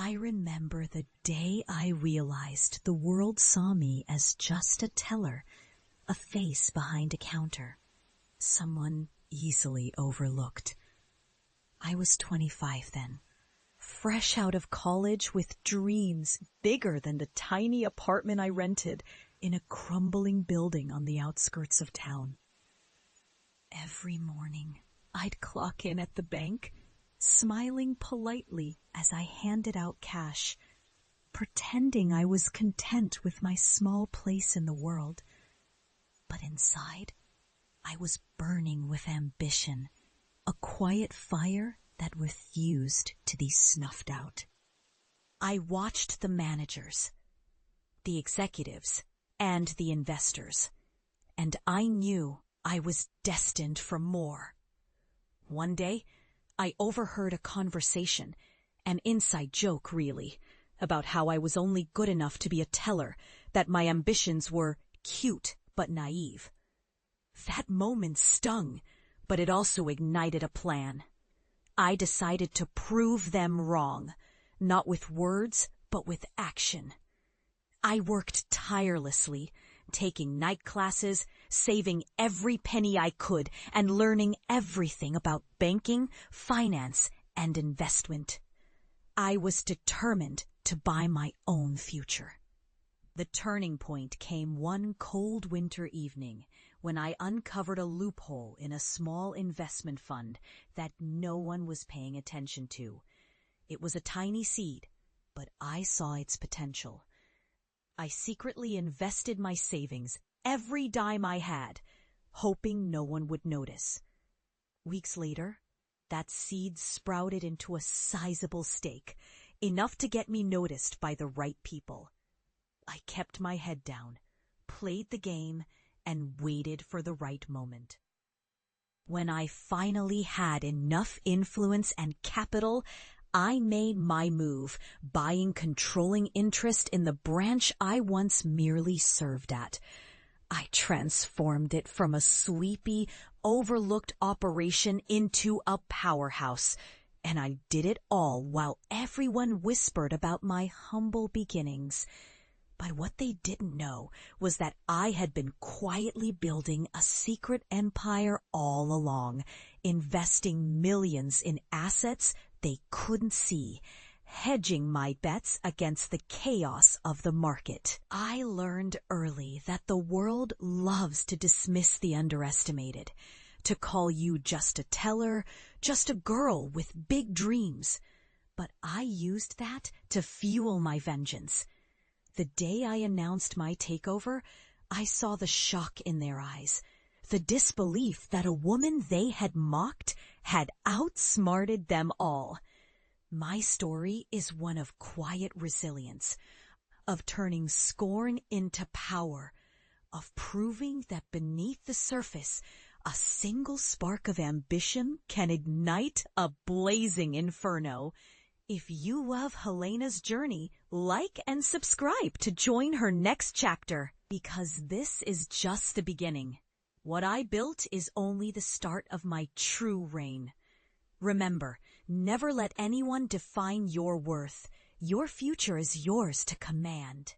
I remember the day I realized the world saw me as just a teller, a face behind a counter, someone easily overlooked. I was 25 then, fresh out of college with dreams bigger than the tiny apartment I rented in a crumbling building on the outskirts of town. Every morning, I'd clock in at the bank, smiling politely as I handed out cash, pretending I was content with my small place in the world. But inside, I was burning with ambition, a quiet fire that refused to be snuffed out. I watched the managers, the executives, and the investors, and I knew I was destined for more. One day, I overheard a conversation, an inside joke really, about how I was only good enough to be a teller, that my ambitions were cute but naive. That moment stung, but it also ignited a plan. I decided to prove them wrong, not with words, but with action. I worked tirelessly, taking night classes, saving every penny I could, and learning everything about banking, finance, and investment. I was determined to buy my own future. The turning point came one cold winter evening when I uncovered a loophole in a small investment fund that no one was paying attention to. It was a tiny seed, but I saw its potential. I secretly invested my savings, every dime I had, hoping no one would notice. Weeks later, that seed sprouted into a sizable stake, enough to get me noticed by the right people. I kept my head down, played the game, and waited for the right moment. When I finally had enough influence and capital, I made my move, buying controlling interest in the branch I once merely served at. I transformed it from a sleepy, overlooked operation into a powerhouse, and I did it all while everyone whispered about my humble beginnings. But what they didn't know was that I had been quietly building a secret empire all along, investing millions in assets they couldn't see, hedging my bets against the chaos of the market. I learned early that the world loves to dismiss the underestimated, to call you just a teller, just a girl with big dreams. But I used that to fuel my vengeance. The day I announced my takeover, I saw the shock in their eyes, the disbelief that a woman they had mocked had outsmarted them all. My story is one of quiet resilience, of turning scorn into power, of proving that beneath the surface, a single spark of ambition can ignite a blazing inferno. If you love Helena's journey, like and subscribe to join her next chapter, because this is just the beginning. What I built is only the start of my true reign. Remember, never let anyone define your worth. Your future is yours to command.